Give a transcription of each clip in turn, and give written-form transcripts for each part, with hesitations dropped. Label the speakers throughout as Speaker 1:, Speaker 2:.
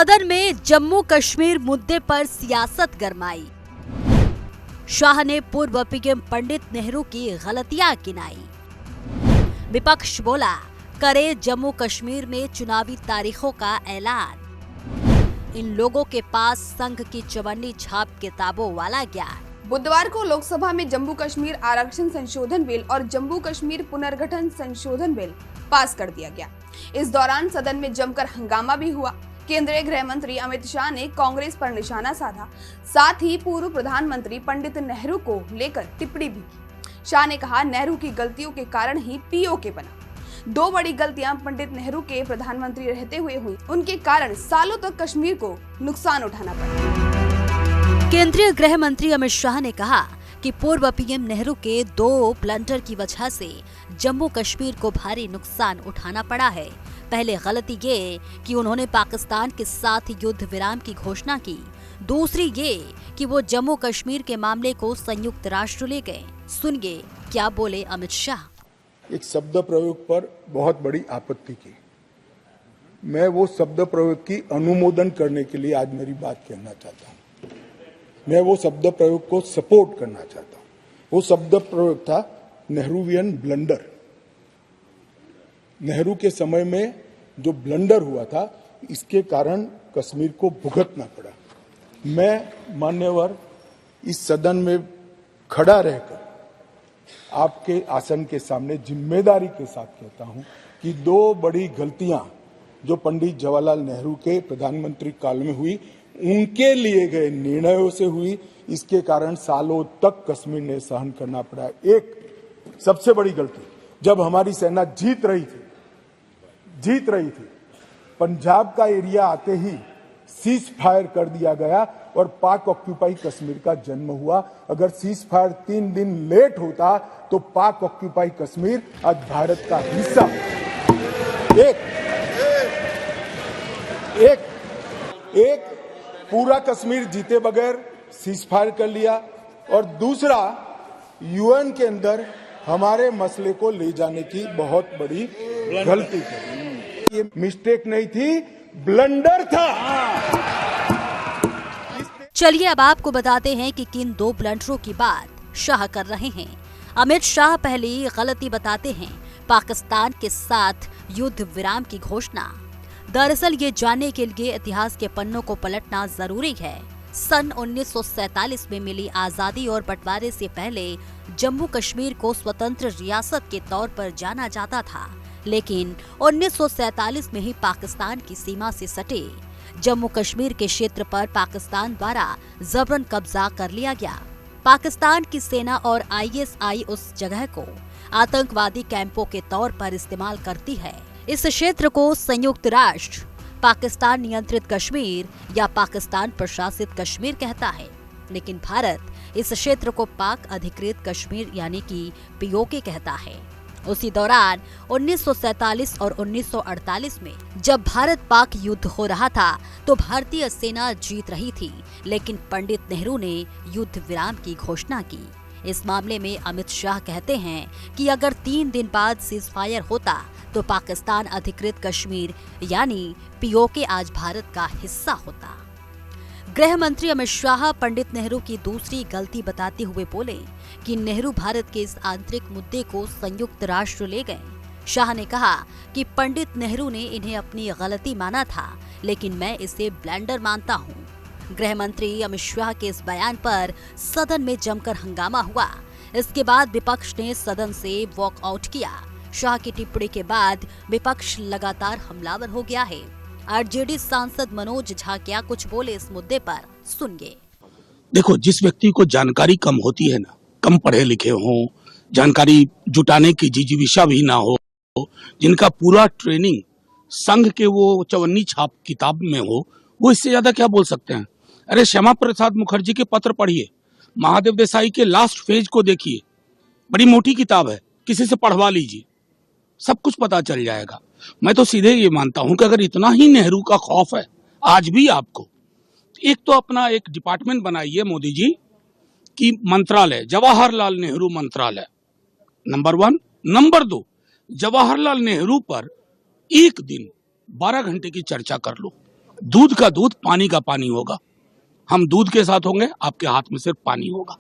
Speaker 1: सदन में जम्मू कश्मीर मुद्दे पर सियासत गरमाई। शाह ने पूर्व पीएम पंडित नेहरू की गलतियां गिनाई। विपक्ष बोला, करे जम्मू कश्मीर में चुनावी तारीखों का ऐलान। इन लोगों के पास संघ की चवन्नी छाप किताबों वाला ज्ञान।
Speaker 2: बुधवार को लोकसभा में जम्मू कश्मीर आरक्षण संशोधन बिल और जम्मू कश्मीर पुनर्गठन संशोधन बिल पास कर दिया गया। इस दौरान सदन में जमकर हंगामा भी हुआ। केंद्रीय गृह मंत्री अमित शाह ने कांग्रेस पर निशाना साधा, साथ ही पूर्व प्रधानमंत्री पंडित नेहरू को लेकर टिप्पणी भी की। शाह ने कहा, नेहरू की गलतियों के कारण ही पीओके बना। दो बड़ी गलतियां पंडित नेहरू के प्रधानमंत्री रहते हुए हुई, उनके कारण सालों तक कश्मीर को नुकसान उठाना पड़ा।
Speaker 1: केंद्रीय गृह मंत्री अमित शाह ने कहा कि पूर्व पीएम नेहरू के 2 ब्लंडर की वजह से जम्मू कश्मीर को भारी नुकसान उठाना पड़ा है। पहले गलती ये कि उन्होंने पाकिस्तान के साथ युद्ध विराम की घोषणा की। दूसरी ये कि वो जम्मू कश्मीर के मामले को संयुक्त राष्ट्र ले गए। सुनिए क्या बोले अमित शाह।
Speaker 3: एक शब्द प्रयोग पर बहुत बड़ी आपत्ति की। मैं वो शब्द प्रयोग की अनुमोदन करने के लिए आज मेरी बात कहना चाहता हूं। मैं वो शब्द प्रयोग को सपोर्ट करना चाहता हूं। वो शब्द प्रयोग था नेहरूवियन ब्लंडर। नेहरू के समय में जो ब्लंडर हुआ था, इसके कारण कश्मीर को भुगतना पड़ा। मैं मान्यवर इस सदन में खड़ा रहकर आपके आसन के सामने जिम्मेदारी के साथ कहता हूं कि 2 बड़ी गलतियां जो पंडित जवाहरलाल नेहरू के प्रधानमंत्री काल में हुई, उनके लिए गए निर्णयों से हुई। इसके कारण सालों तक कश्मीर ने सहन करना पड़ा। एक सबसे बड़ी गलती, जब हमारी सेना जीत रही थी, पंजाब का एरिया आते ही सीज फायर कर दिया गया और पाक ऑक्यूपाई कश्मीर का जन्म हुआ। अगर सीज फायर 3 दिन लेट होता तो पाक ऑक्यूपाई कश्मीर आज भारत का हिस्सा। एक पूरा कश्मीर जीते बगैर सीज फायर कर लिया, और दूसरा यूएन के अंदर हमारे मसले को ले जाने की बहुत बड़ी गलती की। ये मिस्टेक नहीं थी, ब्लंडर था।
Speaker 1: चलिए अब आपको बताते हैं कि किन 2 ब्लंडरों की बात शाह कर रहे हैं। अमित शाह पहली गलती बताते हैं, पाकिस्तान के साथ युद्ध विराम की घोषणा। दरअसल ये जानने के लिए इतिहास के पन्नों को पलटना जरूरी है। सन 1947 में मिली आजादी और बंटवारे से पहले जम्मू कश्मीर को स्वतंत्र रियासत के तौर पर जाना जाता था, लेकिन 1947 में ही पाकिस्तान की सीमा से सटे जम्मू कश्मीर के क्षेत्र पर पाकिस्तान द्वारा जबरन कब्जा कर लिया गया। पाकिस्तान की सेना और आईएसआई उस जगह को आतंकवादी कैंपों के तौर पर इस्तेमाल करती है। इस क्षेत्र को संयुक्त राष्ट्र पाकिस्तान नियंत्रित कश्मीर या पाकिस्तान प्रशासित कश्मीर कहता है, लेकिन भारत इस क्षेत्र को पाक अधिकृत कश्मीर यानी कि पीओके कहता है। उसी दौरान 1947 और 1948 में जब भारत पाक युद्ध हो रहा था तो भारतीय सेना जीत रही थी, लेकिन पंडित नेहरू ने युद्ध विराम की घोषणा की। इस मामले में अमित शाह कहते हैं कि अगर 3 दिन बाद सीज फायर होता तो पाकिस्तान अधिकृत कश्मीर यानी पीओके आज भारत का हिस्सा होता। गृह मंत्री अमित शाह पंडित नेहरू की दूसरी गलती बताते हुए बोले कि नेहरू भारत के इस आंतरिक मुद्दे को संयुक्त राष्ट्र ले गए। शाह ने कहा कि पंडित नेहरू ने इन्हें अपनी गलती माना था, लेकिन मैं इसे ब्लंडर मानता हूँ। गृह मंत्री अमित शाह के इस बयान पर सदन में जमकर हंगामा हुआ। इसके बाद विपक्ष ने सदन से वॉकआउट किया। शाह की टिप्पणी के बाद विपक्ष लगातार हमलावर हो गया है। आरजेडी सांसद मनोज झा क्या कुछ बोले इस मुद्दे पर, सुनिए।
Speaker 4: देखो, जिस व्यक्ति को जानकारी कम होती है ना, कम पढ़े लिखे हों, जानकारी जुटाने की जिजीविषा भी ना हो, जिनका पूरा ट्रेनिंग संघ के वो चवन्नी छाप किताब में हो, वो इससे ज्यादा क्या बोल सकते हैं। अरे श्यामा प्रसाद मुखर्जी के पत्र पढ़िए, महादेव देसाई के लास्ट फेज को देखिए, बड़ी मोटी किताब है, किसी से पढ़वा लीजिए, सब कुछ पता चल जाएगा। मैं तो सीधे ये मानता हूं कि अगर इतना ही नेहरू का खौफ है आज भी आपको, एक तो अपना एक डिपार्टमेंट बनाइए मोदी जी की मंत्रालय, जवाहरलाल नेहरू मंत्रालय, नंबर 1। नंबर 2, जवाहरलाल नेहरू पर एक दिन 12 घंटे की चर्चा कर लो। दूध का दूध, पानी का पानी होगा। हम दूध के साथ होंगे, आपके हाथ में सिर्फ पानी होगा।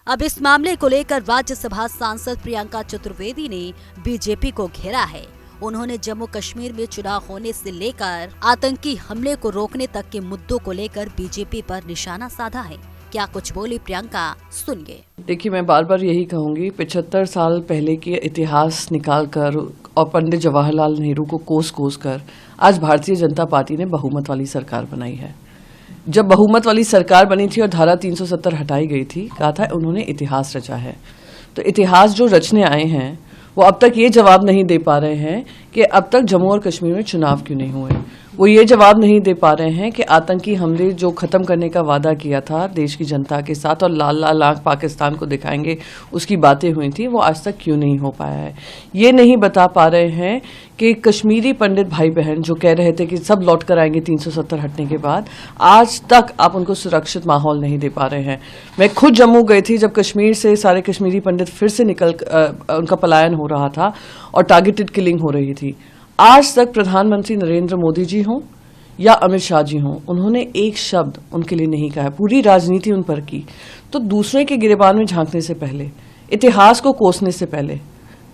Speaker 1: अब इस मामले को लेकर राज्यसभा सांसद प्रियंका चतुर्वेदी ने बीजेपी को घेरा है। उन्होंने जम्मू कश्मीर में चुनाव होने से लेकर आतंकी हमले को रोकने तक के मुद्दों को लेकर बीजेपी पर निशाना साधा है। क्या कुछ बोली प्रियंका, सुनिए।
Speaker 5: देखिए, मैं बार बार यही कहूंगी, 75 साल पहले के इतिहास निकालकर और पंडित जवाहरलाल नेहरू को कोस कर आज भारतीय जनता पार्टी ने बहुमत वाली सरकार बनाई है। जब बहुमत वाली सरकार बनी थी और धारा 370 हटाई गई थी, कहा था उन्होंने इतिहास रचा है। तो इतिहास जो रचने आए हैं वो अब तक ये जवाब नहीं दे पा रहे हैं कि अब तक जम्मू और कश्मीर में चुनाव क्यों नहीं हुए। वो ये जवाब नहीं दे पा रहे हैं कि आतंकी हमले जो खत्म करने का वादा किया था देश की जनता के साथ और लाल लाल आंख पाकिस्तान को दिखाएंगे, उसकी बातें हुई थी, वो आज तक क्यों नहीं हो पाया है। ये नहीं बता पा रहे हैं कि कश्मीरी पंडित भाई बहन जो कह रहे थे कि सब लौट कर आएंगे 370 हटने के बाद, आज तक आप उनको सुरक्षित माहौल नहीं दे पा रहे हैं। मैं खुद जम्मू गई थी जब कश्मीर से सारे कश्मीरी पंडित फिर से उनका पलायन हो रहा था और टारगेटेड किलिंग हो रही थी। आज तक प्रधानमंत्री नरेंद्र मोदी जी हों या अमित शाह जी हों, उन्होंने एक शब्द उनके लिए नहीं कहा। पूरी राजनीति उन पर की। तो दूसरे के गिरेबान में झांकने से पहले, इतिहास को कोसने से पहले,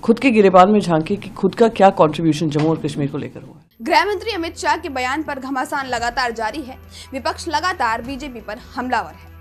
Speaker 5: खुद के गिरेबान में झांके कि खुद का क्या कंट्रीब्यूशन जम्मू और कश्मीर को लेकर हुआ।
Speaker 2: गृह मंत्री अमित शाह के बयान पर घमासान लगातार जारी है। विपक्ष लगातार बीजेपी पर हमलावर है।